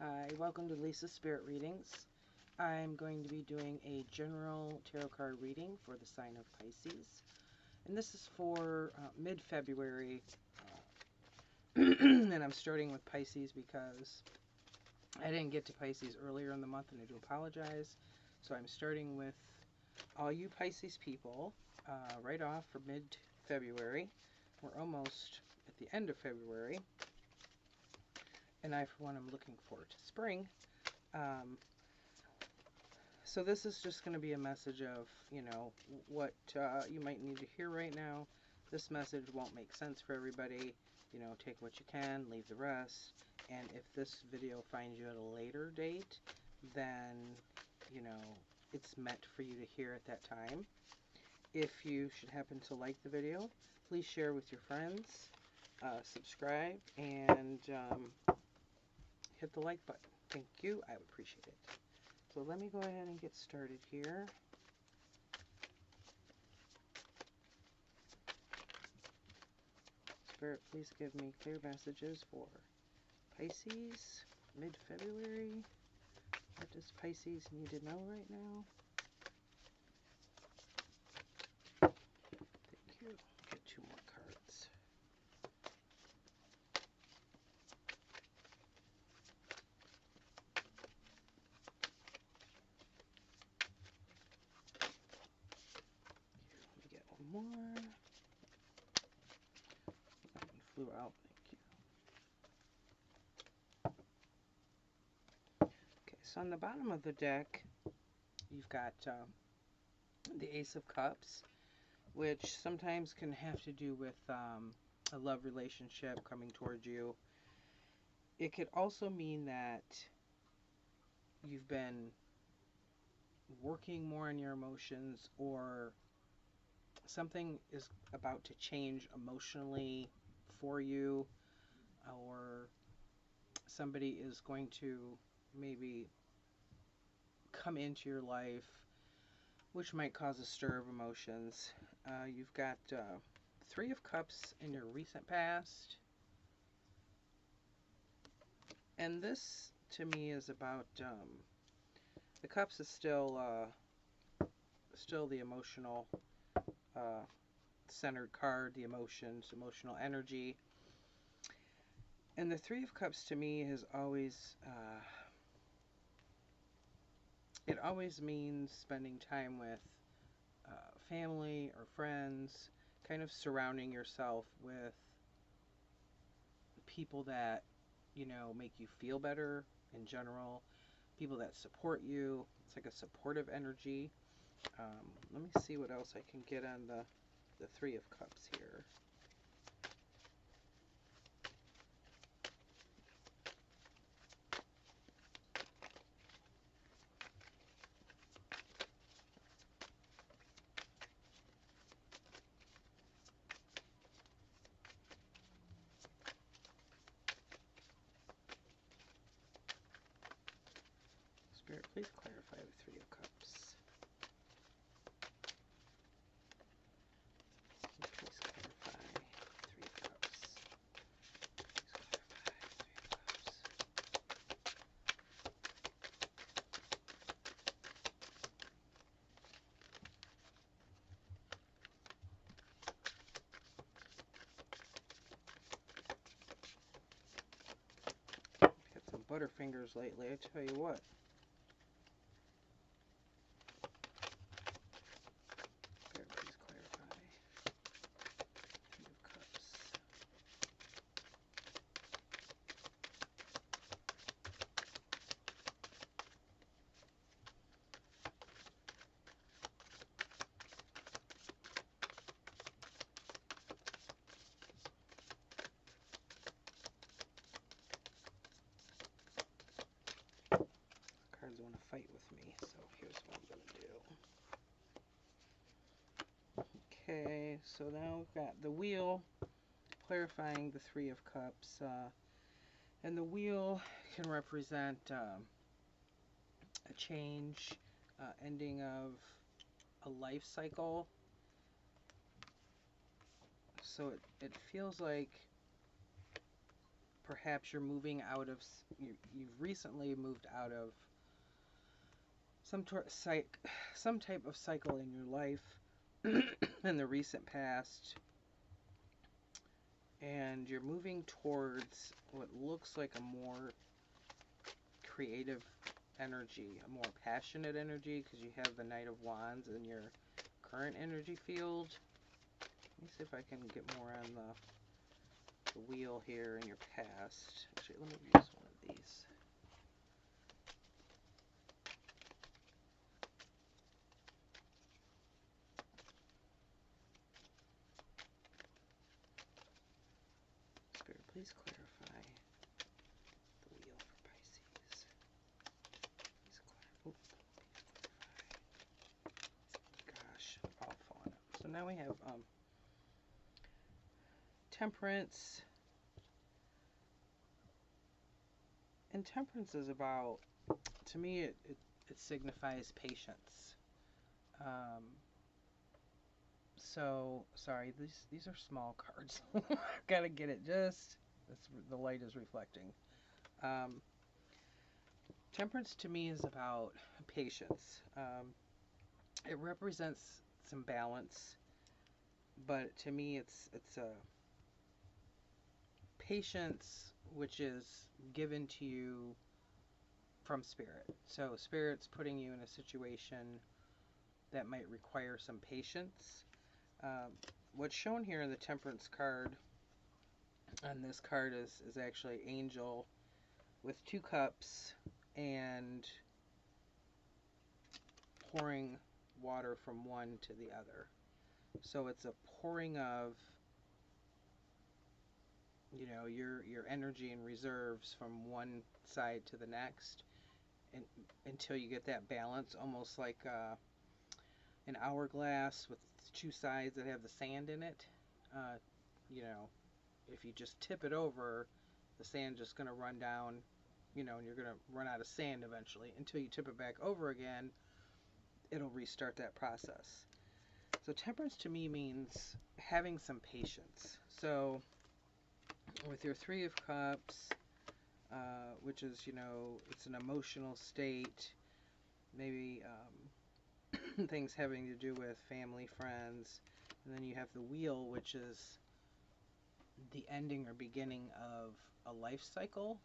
Hi, welcome to Lisa's Spirit Readings. I'm going to be doing a general tarot card reading for the sign of Pisces. And this is for mid-February. And I'm starting with Pisces because I didn't get to Pisces earlier in the month, and I do apologize. So I'm starting with all you Pisces people right off for mid-February. We're almost at the end of February. And I, for one, am looking forward to spring. So this is just going to be a message of, what you might need to hear right now. This message won't make sense for everybody. Take what you can, leave the rest. And if this video finds you at a later date, then, it's meant for you to hear at that time. If you should happen to like the video, please share with your friends, subscribe, and hit the like button. Thank you. I would appreciate it. So let me go ahead and get started here. Spirit, please give me clear messages for Pisces, mid-February. What does Pisces need to know right now? Thank you. Get two more cards. Let me get one more. That one flew out. Thank you. Okay, so on the bottom of the deck, you've got the Ace of Cups, which sometimes can have to do with a love relationship coming towards you. It could also mean that you've been working more on your emotions, or something is about to change emotionally for you, or somebody is going to maybe come into your life, which might cause a stir of emotions. You've got Three of Cups in your recent past. And this, to me, is about the Cups is still the emotional centered card, the emotions, emotional energy. And the Three of Cups, to me, has always it always means spending time with family or friends, kind of surrounding yourself with people that, make you feel better in general, people that support you. It's like a supportive energy. Let me see what else I can get on the Three of Cups here. Spirit, please clarify the Three of Cups. Please clarify Three of Cups. Please clarify Three of Cups. I've got some butterfingers lately, I tell you what. Please clarify Three of Cups. Cards want to fight with me, so here's what I'm going to do. Okay, so now we've got the Wheel clarifying the Three of Cups, and the Wheel can represent a change, ending of a life cycle. So it feels like perhaps you're moving out of, you've recently moved out of some type of cycle in your life in the recent past, and you're moving towards what looks like a more creative energy, a more passionate energy, because you have the Knight of Wands in your current energy field. Let me see if I can get more on the wheel here in your past. Actually, let me use one of these. Spirit, please clarify the wheel for Pisces. Please clarify. Gosh, all falling up. So now we have Temperance. And Temperance is about, to me, it signifies patience. So, sorry, these are small cards. Gotta get it just, the light is reflecting. Temperance to me is about patience. It represents some balance, but to me it's a patience which is given to you from Spirit. So Spirit's putting you in a situation that might require some patience. What's shown here in the Temperance card, on this card, is actually Angel with 2 cups and pouring water from one to the other. So it's a pouring of, you know, your energy and reserves from one side to the next, and until you get that balance, almost like an hourglass with 2 sides that have the sand in it. You know, if you just tip it over, the sand's just going to run down, you know, and you're going to run out of sand eventually. Until you tip it back over again, it'll restart that process. So Temperance to me means having some patience. So with your 3 of Cups, which is, you know, it's an emotional state, maybe things having to do with family, friends, and then you have the Wheel, which is the ending or beginning of a life cycle.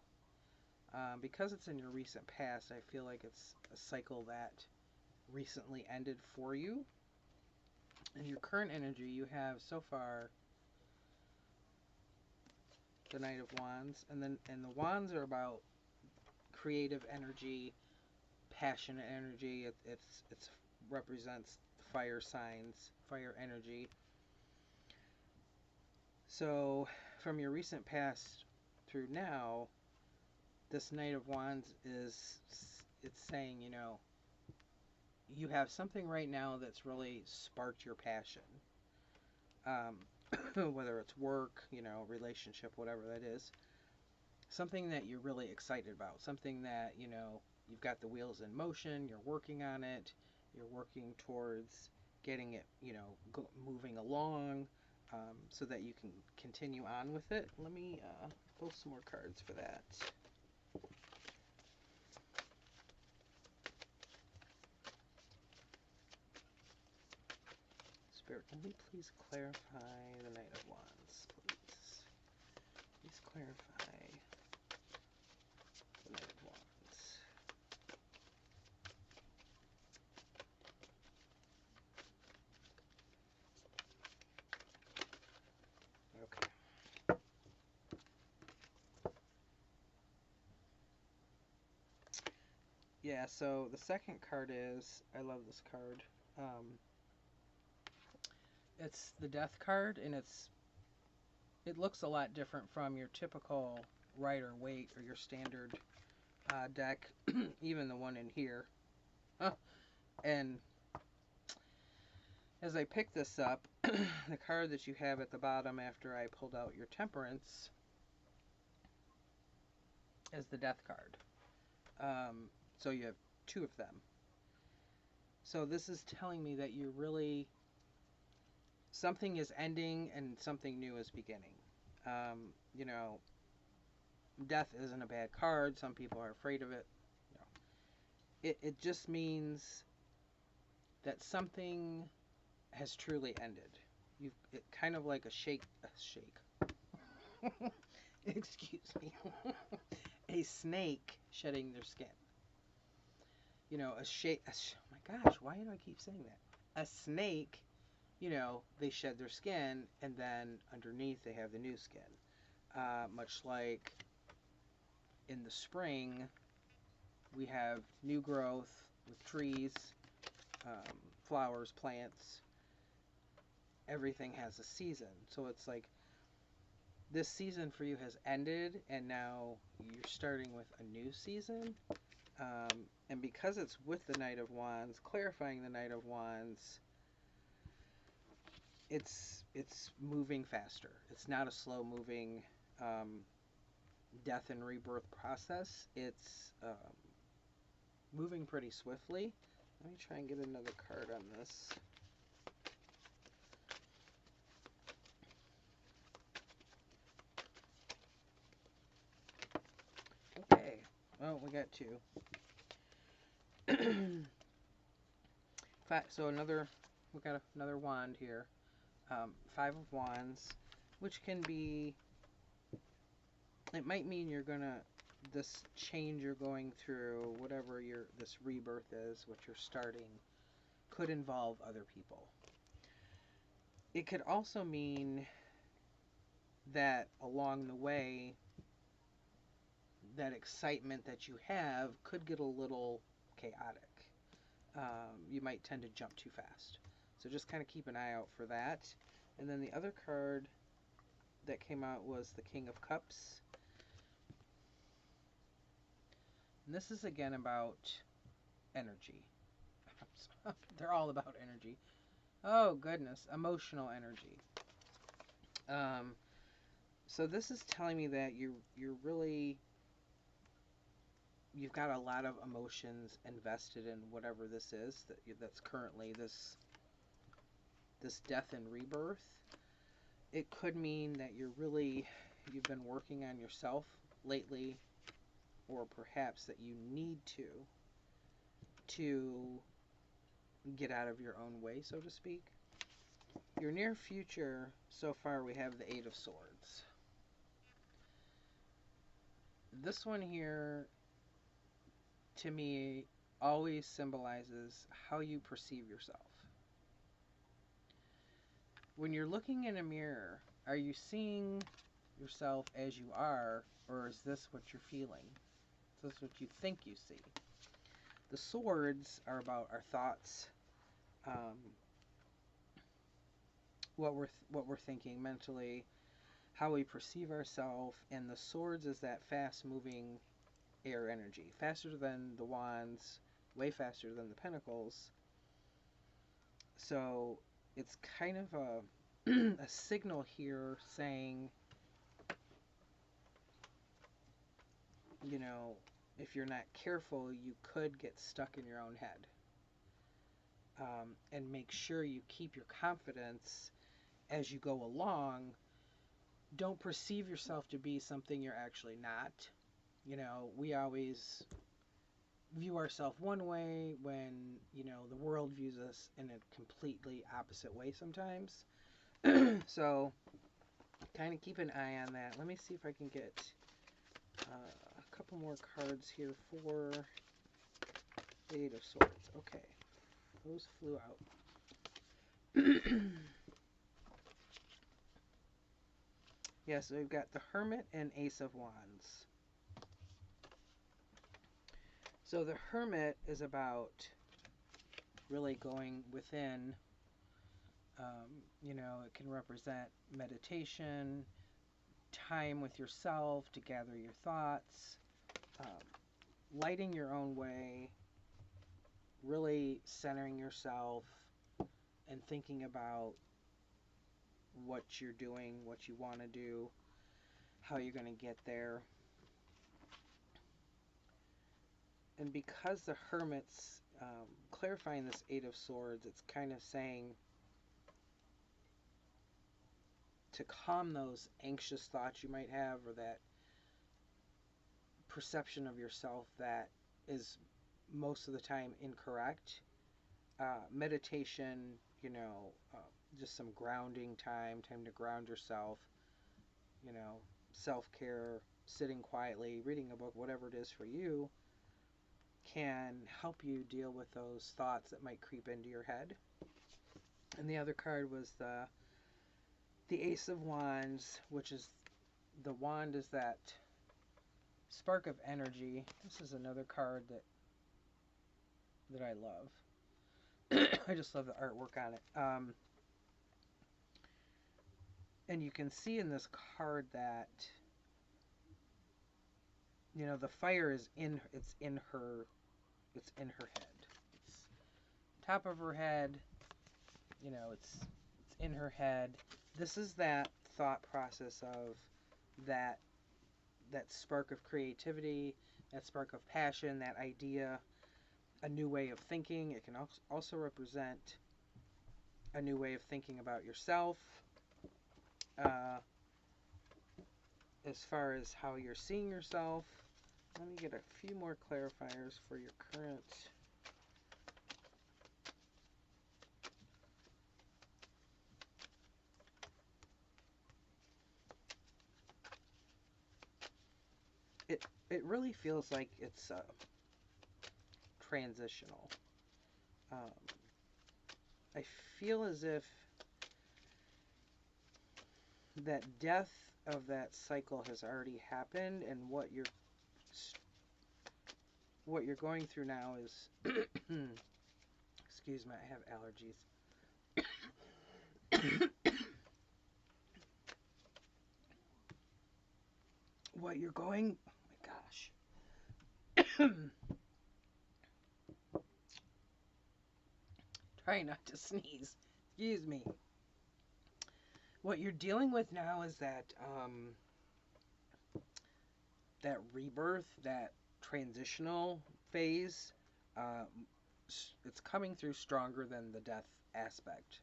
Because it's in your recent past, I feel like it's a cycle that recently ended for you. In your current energy, you have so far the Knight of Wands, and the Wands are about creative energy, passionate energy. It's represents fire signs, fire energy. So from your recent past through now, this Knight of Wands it's saying, you know, you have something right now that's really sparked your passion. Whether it's work, you know, relationship, whatever that is. Something that you're really excited about. Something that, you know, you've got the wheels in motion, you're working on it, you're working towards getting it, you know, moving along, so that you can continue on with it. Let me pull some more cards for that. Spirit, can we please clarify the Knight of Wands, please? Please clarify the Knight of Wands. Okay. Yeah, so the second card is, I love this card. It's the Death card, and it looks a lot different from your typical Rider-Waite or your standard deck, even the one in here. And as I picked this up, the card that you have at the bottom after I pulled out your Temperance is the Death card. So you have 2 of them. So this is telling me that you're really, something is ending and something new is beginning. You know, death isn't a bad card. Some people are afraid of it. You know, it just means that something has truly ended. It kind of like a shake. Excuse me. A snake shedding their skin. You know, oh my gosh, why do I keep saying that? A snake, you know, they shed their skin and then underneath they have the new skin. Much like in the spring, we have new growth with trees, flowers, plants. Everything has a season. So it's like this season for you has ended and now you're starting with a new season. And because it's with the Knight of Wands, clarifying the Knight of Wands, it's moving faster. It's not a slow moving death and rebirth process. It's moving pretty swiftly. Let me try and get another card on this. Okay. Well, we got two. So we got another wand here. Five of Wands, which can be, it might mean you're gonna, this change you're going through, whatever this rebirth is, what you're starting, could involve other people. It could also mean that along the way, that excitement that you have could get a little chaotic. You might tend to jump too fast. So just kind of keep an eye out for that. And then the other card that came out was the King of Cups. And this is again about energy. They're all about energy. Oh goodness, emotional energy. So this is telling me that you're really, you've got a lot of emotions invested in whatever this is that's currently this death and rebirth. It could mean that you've been working on yourself lately, or perhaps that you need to get out of your own way, so to speak. Your near future, so far we have the Eight of Swords. This one here, to me, always symbolizes how you perceive yourself. When you're looking in a mirror, are you seeing yourself as you are, or is this what you're feeling? Is this what you think you see? The swords are about our thoughts, what we're thinking mentally, how we perceive ourselves, and the swords is that fast-moving air energy, faster than the wands, way faster than the pentacles. So it's kind of a signal here saying, you know, if you're not careful, you could get stuck in your own head. And make sure you keep your confidence as you go along. Don't perceive yourself to be something you're actually not. You know, we always view ourselves one way when, you know, the world views us in a completely opposite way sometimes. So kind of keep an eye on that. Let me see if I can get a couple more cards here for the Eight of Swords. Okay, those flew out. Yeah, so we've got the Hermit and Ace of Wands. So the Hermit is about really going within. You know, it can represent meditation, time with yourself to gather your thoughts, lighting your own way, really centering yourself and thinking about what you're doing, what you want to do, how you're going to get there. And because the Hermit's clarifying this Eight of Swords, it's kind of saying to calm those anxious thoughts you might have, or that perception of yourself that is most of the time incorrect. Meditation, you know, just some grounding time to ground yourself, you know, self-care, sitting quietly, reading a book, whatever it is for you, can help you deal with those thoughts that might creep into your head. And the other card was the Ace of Wands, which is, the wand is that spark of energy. This is another card that I love. I just love the artwork on it. And you can see in this card that, you know, the fire is in her head. It's top of her head, you know, it's in her head. This is that thought process of that spark of creativity, that spark of passion, that idea, a new way of thinking. It can also represent a new way of thinking about yourself, as far as how you're seeing yourself. Let me get a few more clarifiers for your current. It really feels like it's transitional. I feel as if that death of that cycle has already happened, and what you're going through now is excuse me, I have allergies. What you're going, oh my gosh. Try not to sneeze. Excuse me. What you're dealing with now is that that rebirth, that transitional phase. It's coming through stronger than the death aspect.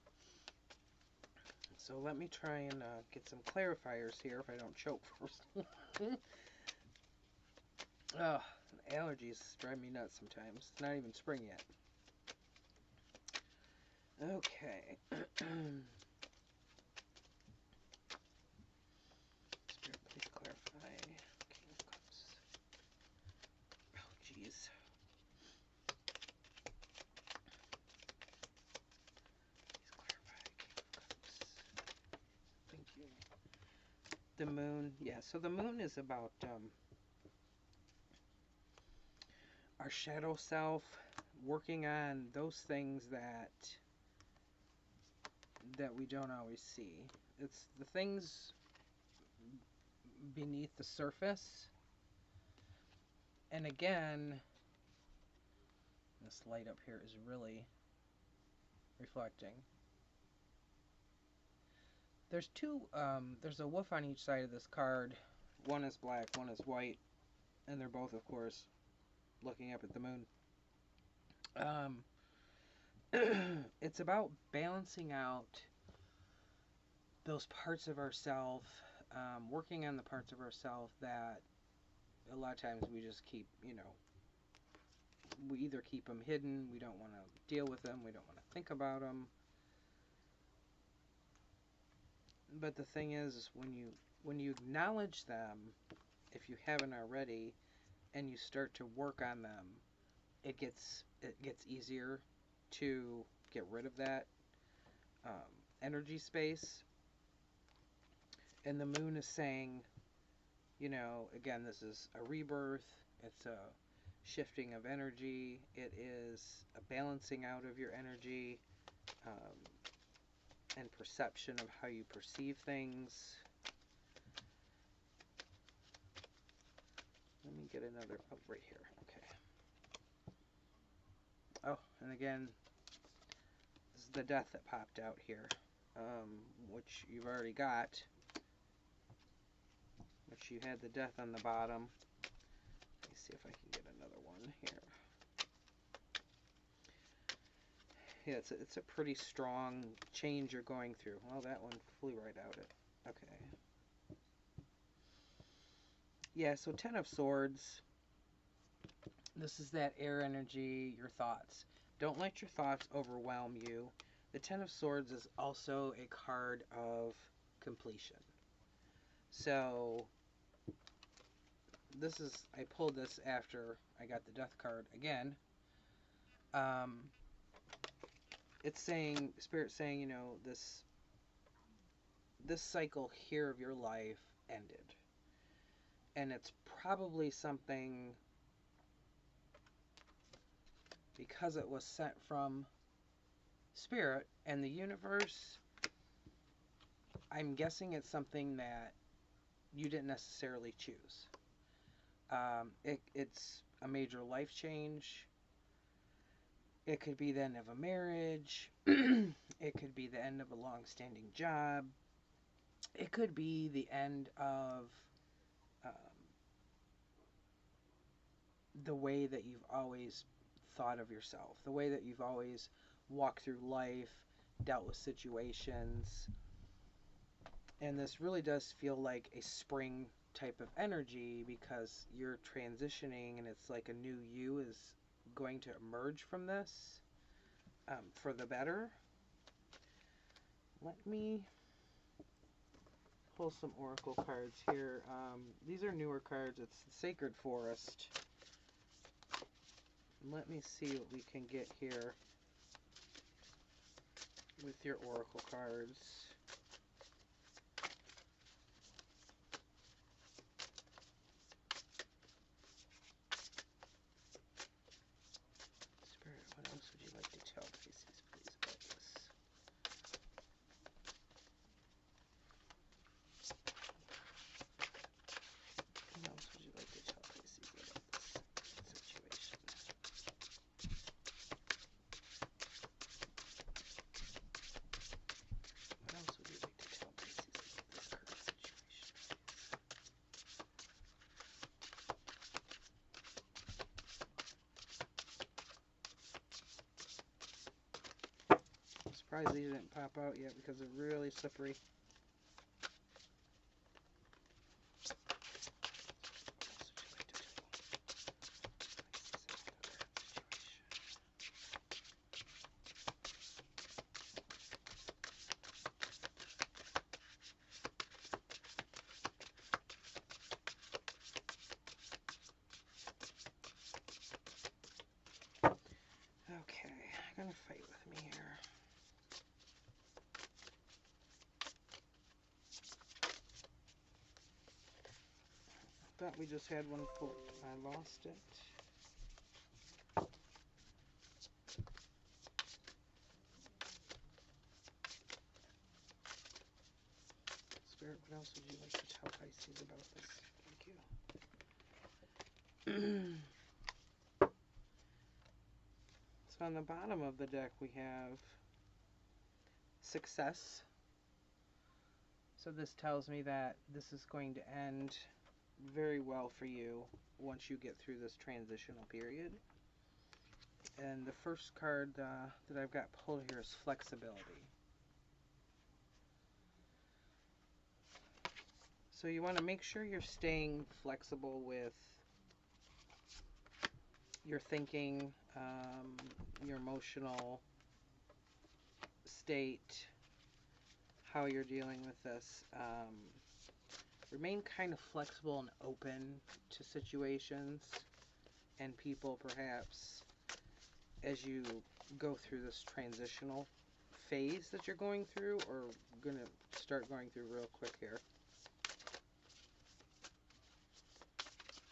So let me try and get some clarifiers here if I don't choke first. Ugh, allergies drive me nuts sometimes. It's not even spring yet. Okay. Spirit, please clarify. King of Cups. Oh, jeez. Please clarify. King of Cups. Thank you. The moon. Yeah, so the moon is about our shadow self, working on those things that we don't always see. It's the things beneath the surface. And again, this light up here is really reflecting. There's there's a wolf on each side of this card. One is black, one is white, and they're both, of course, looking up at the moon. It's about balancing out those parts of ourselves, working on the parts of ourselves that a lot of times we just keep, you know, we either keep them hidden, we don't want to deal with them, we don't want to think about them. But the thing is when you acknowledge them, if you haven't already, and you start to work on them, it gets easier to get rid of that energy space. And the moon is saying, you know, again, this is a rebirth. It's a shifting of energy. It is a balancing out of your energy and perception of how you perceive things. Let me get another, oh, right here, okay. Oh, and again, this is the death that popped out here, which you've already got, which you had the death on the bottom. Let me see if I can get another one here. Yeah, it's a pretty strong change you're going through. Well, that one flew right out. Okay. Yeah, so Ten of Swords. This is that air energy, your thoughts. Don't let your thoughts overwhelm you. The Ten of Swords is also a card of completion. So this is, I pulled this after I got the Death card again. It's saying, Spirit saying, you know, this cycle here of your life ended. And it's probably something, because it was sent from Spirit and the universe, I'm guessing it's something that you didn't necessarily choose. It's a major life change. It could be the end of a marriage. It could be the end of a long-standing job. It could be the end of the way that you've always thought of yourself, the way that you've always walked through life, dealt with situations. And this really does feel like a spring type of energy because you're transitioning and it's like a new you is going to emerge from this for the better. Let me pull some oracle cards here. These are newer cards. It's the Sacred Forest. Let me see what we can get here with your oracle cards. Spirit, what else would you like to tell Pisces, please, about this? What else would you like to tell Pisces about this situation? What else would you like to tell Pisces about this current situation, please? I'm surprised these didn't pop out yet because they're really slippery. Okay, gonna fight with me here. Thought we just had one flipped. I lost it. Spirit, what else would you like to tell Pisces about this? Thank you. So on the bottom of the deck we have success. So this tells me that this is going to end very well for you once you get through this transitional period. And the first card that I've got pulled here is flexibility. So you want to make sure you're staying flexible with your thinking, your emotional state, how you're dealing with this. Remain kind of flexible and open to situations and people, perhaps, as you go through this transitional phase that you're going through, or going to start going through real quick here.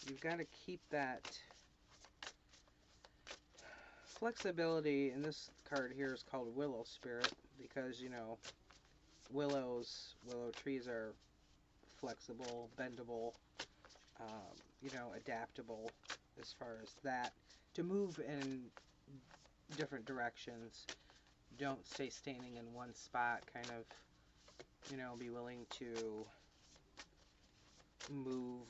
You've got to keep that flexibility, and this card here is called Willow Spirit because, you know, willow trees are flexible, bendable, you know, adaptable as far as that. To move in different directions. Don't stay standing in one spot, kind of, you know, be willing to move,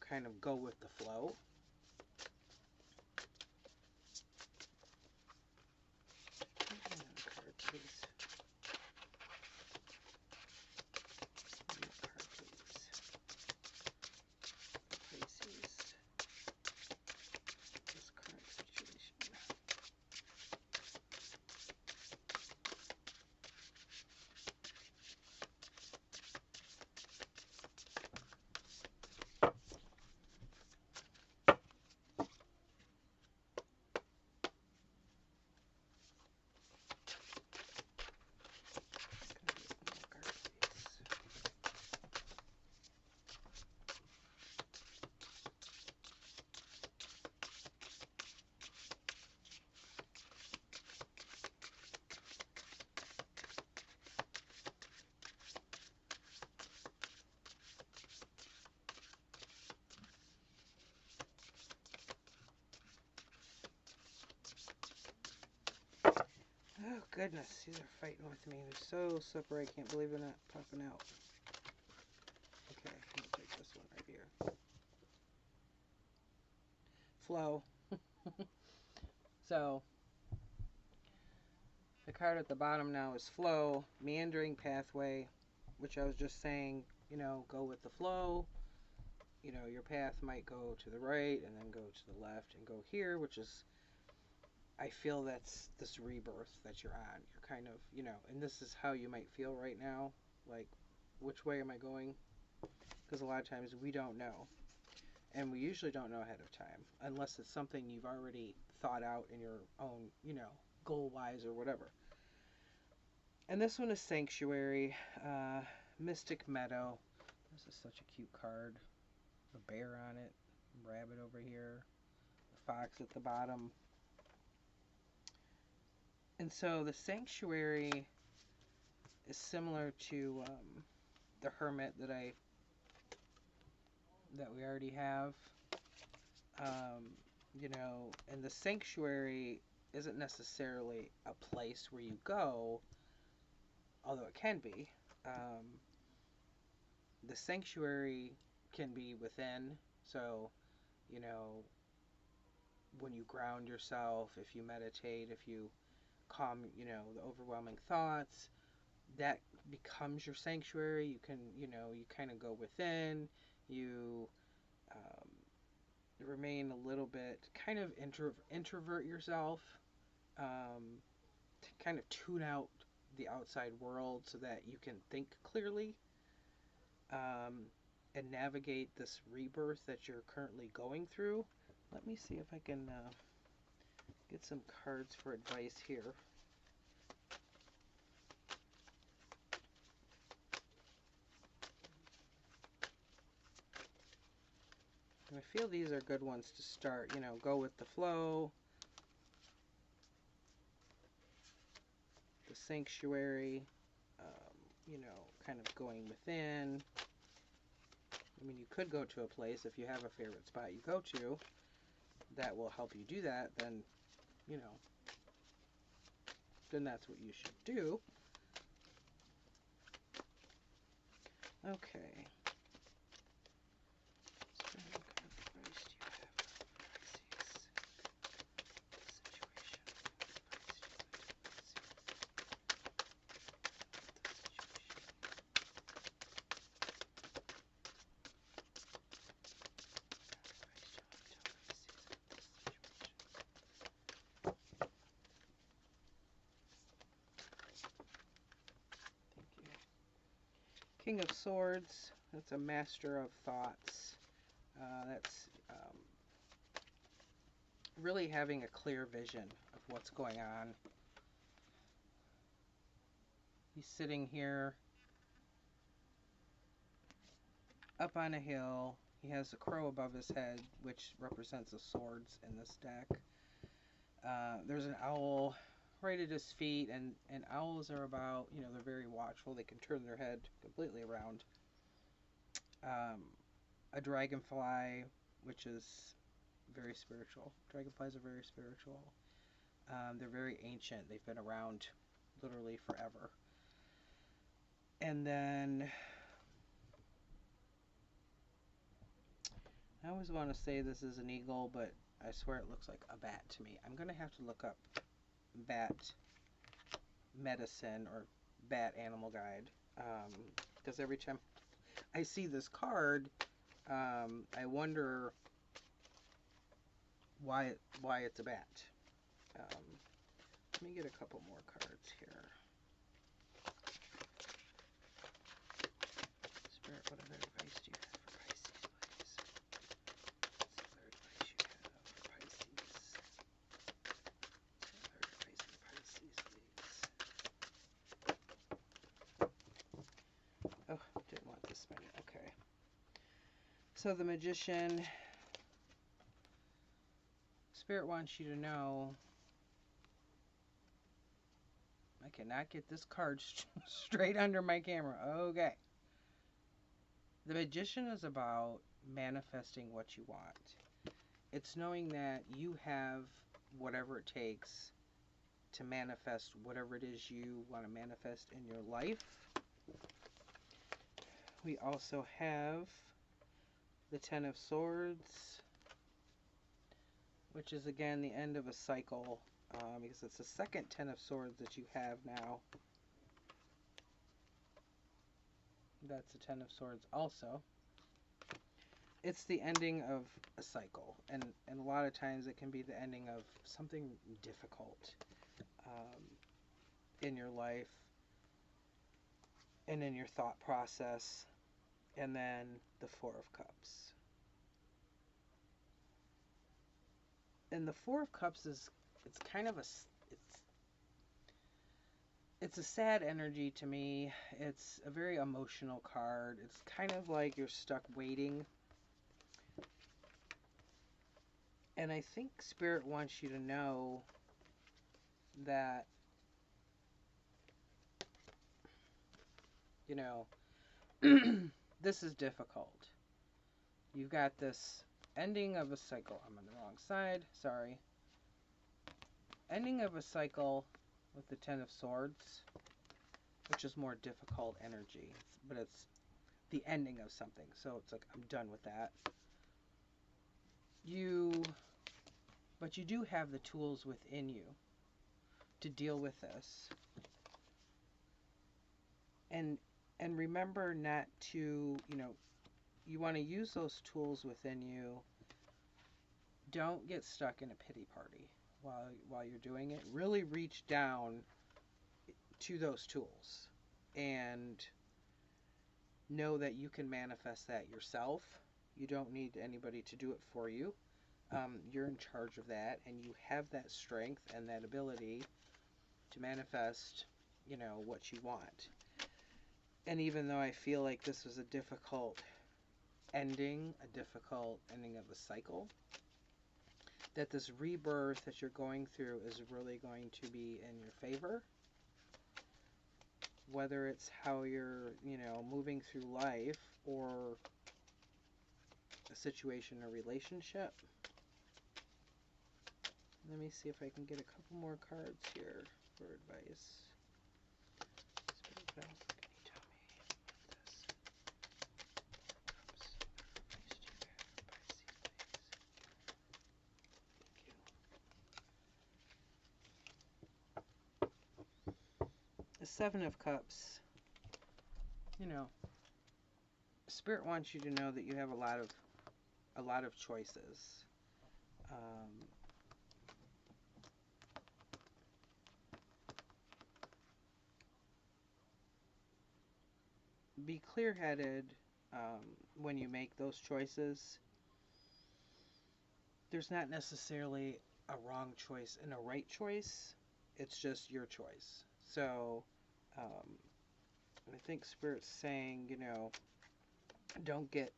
kind of go with the flow. Card, please. Card, please. goodness, these are fighting with me. They're so slippery. I can't believe they're not popping out. Okay, I'm gonna take this one right here. Flow. So, the card at the bottom now is flow, meandering pathway, which I was just saying, you know, go with the flow. You know, your path might go to the right and then go to the left and go here, which is, I feel that's this rebirth that you're on. You're kind of, you know, and this is how you might feel right now. Like, which way am I going? Because a lot of times we don't know. And we usually don't know ahead of time, unless it's something you've already thought out in your own, you know, goal-wise or whatever. And this one is Sanctuary, Mystic Meadow. This is such a cute card. A bear on it, rabbit over here, a fox at the bottom. And so the Sanctuary is similar to the Hermit that we already have. You know, and the Sanctuary isn't necessarily a place where you go, although it can be. The Sanctuary can be within, so, you know, when you ground yourself, if you meditate, if you calm, you know, the overwhelming thoughts, that becomes your sanctuary. You can, you know, you kind of go within, you remain a little bit, kind of introvert yourself, to kind of tune out the outside world so that you can think clearly, and navigate this rebirth that you're currently going through. Let me see if I can get some cards for advice here. And I feel these are good ones to start. You know, go with the flow. The Sanctuary. You know, kind of going within. I mean, you could go to a place if you have a favorite spot you go to that will help you do that, then, you know, then that's what you should do. Okay. King of Swords, that's a master of thoughts. That's really having a clear vision of what's going on. He's sitting here up on a hill. He has a crow above his head, which represents the swords in this deck. There's an owl right at his feet, and owls are about, you know, they're very watchful. They can turn their head completely around. A dragonfly, which is very spiritual. Dragonflies are very spiritual. They're very ancient. They've been around literally forever. And then I always want to say this is an eagle, but I swear it looks like a bat to me. I'm going to have to look up bat medicine or bat animal guide, because every time I see this card, I wonder why it's a bat. Let me get a couple more cards here. Spirit, what other advice do you have for Pisces, please? What's the other advice you have for Pisces? What's the other advice for Pisces, please? Oh, didn't want this many. Okay. So the Magician. Spirit wants you to know. I cannot get this card straight under my camera. Okay. The Magician is about manifesting what you want. It's knowing that you have whatever it takes to manifest whatever it is you want to manifest in your life. We also have the Ten of Swords, which is again the end of a cycle, because it's the second Ten of Swords that you have now. That's the Ten of Swords also. It's the ending of a cycle, and a lot of times it can be the ending of something difficult in your life and in your thought process. And then the Four of Cups. And the Four of Cups is, it's kind of it's a sad energy to me. It's a very emotional card. It's kind of like you're stuck waiting. And I think Spirit wants you to know that, you know, this is difficult. You've got this ending of a cycle. I'm on the wrong side. Sorry. Ending of a cycle with the Ten of Swords, which is more difficult energy. But it's the ending of something. So it's like, I'm done with that. But you do have the tools within you to deal with this. And remember not to, you want to use those tools within you. Don't get stuck in a pity party while you're doing it. Really reach down to those tools and know that you can manifest that yourself. You don't need anybody to do it for you. You're in charge of that, and you have that strength and that ability to manifest, what you want. And even though I feel like this was a difficult ending of a cycle, that this rebirth that you're going through is really going to be in your favor. Whether it's how you're, moving through life or a situation or relationship. Let me see if I can get a couple more cards here for advice. Spirit, what else can you tell me about this? The Seven of Cups. Spirit wants you to know that you have a lot of choices. Be clear-headed when you make those choices. There's not necessarily a wrong choice and a right choice. It's just your choice. So I think Spirit's saying, don't get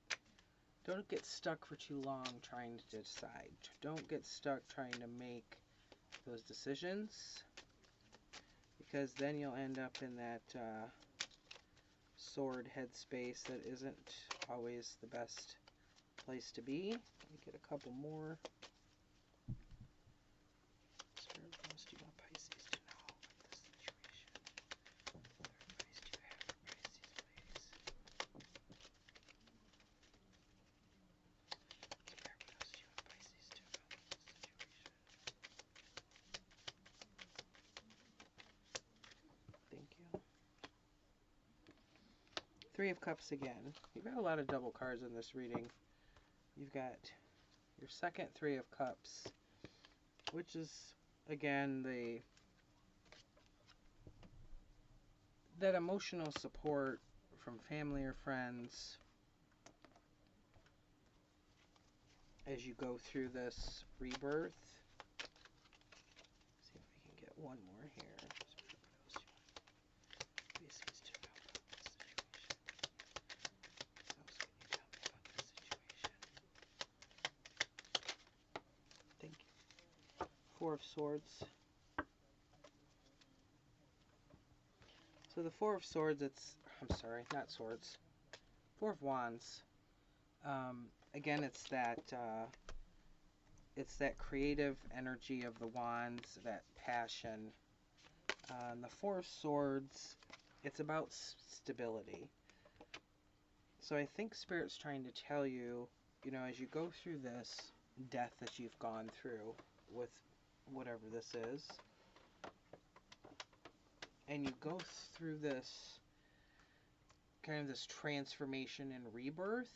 stuck for too long trying to decide. Don't get stuck trying to make those decisions, because then you'll end up in that sword headspace that isn't always the best place to be. Let me get a couple more. Spirit, what else do you want Pisces to know about this situation? What advice do you have for Pisces, please? Spirit, what else do you want Pisces to know about this situation? Thank you. Three of Cups again. You've got a lot of double cards in this reading. You've got your second Three of Cups, which is, again, that emotional support from family or friends as you go through this rebirth. See if we can get one more here. Four of Swords. So the Four of Swords, I'm sorry, not swords. Four of Wands. Again, it's that creative energy of the wands, that passion, The Four of Swords, it's about stability. So I think Spirit's trying to tell you, you know, as you go through this death that you've gone through with whatever this is, and you go through this kind of this transformation and rebirth,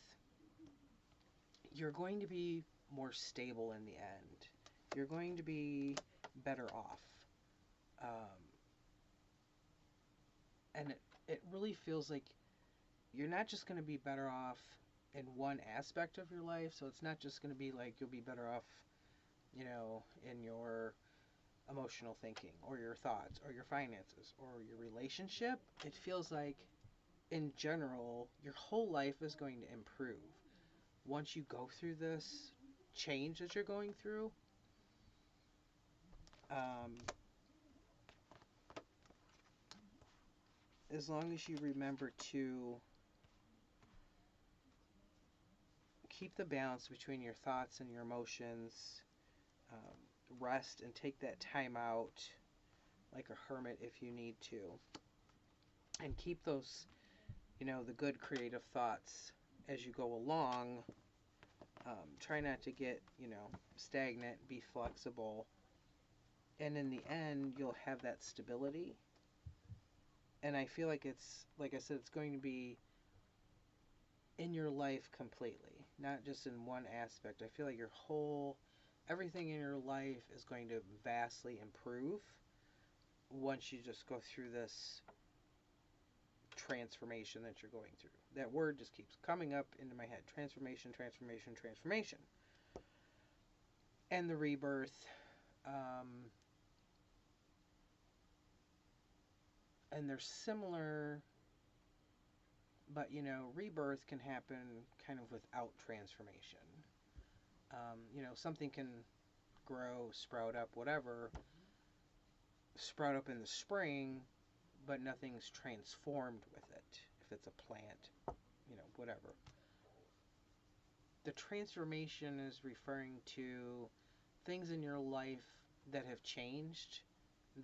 you're going to be more stable in the end. You're going to be better off. And it really feels like you're not just going to be better off in one aspect of your life. So it's not just going to be like you'll be better off, you know, in your emotional thinking or your thoughts or your finances or your relationship. It feels like in general, your whole life is going to improve once you go through this change that you're going through. As long as you remember to keep the balance between your thoughts and your emotions, rest and take that time out like a hermit if you need to, and keep those, you know, the good creative thoughts as you go along. Try not to get, you know, stagnant, be flexible, and in the end you'll have that stability. And I feel like it's, like I said, it's going to be in your life completely, not just in one aspect. I feel like your whole, everything in your life is going to vastly improve once you just go through this transformation that you're going through. That word just keeps coming up into my head. Transformation, transformation, transformation. And the rebirth. And they're similar, but, you know, rebirth can happen kind of without transformation. You know, something can grow, sprout up, whatever, sprout up in the spring, but nothing's transformed with it. If it's a plant, you know, whatever. The transformation is referring to things in your life that have changed,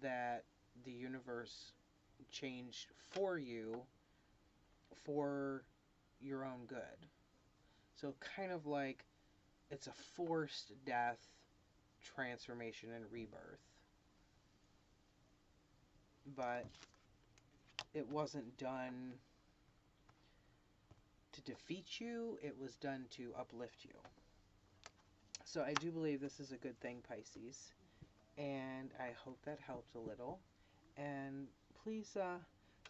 that the universe changed for you for your own good. So kind of like it's a forced death, transformation, and rebirth. But it wasn't done to defeat you, it was done to uplift you. So I do believe this is a good thing, Pisces, and I hope that helped a little. And please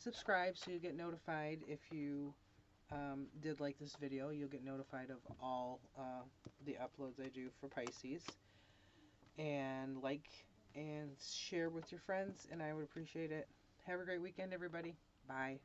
subscribe so you get notified. If you did like this video, you'll get notified of all the uploads I do for Pisces. And like and share with your friends, and I would appreciate it. Have a great weekend, everybody. Bye.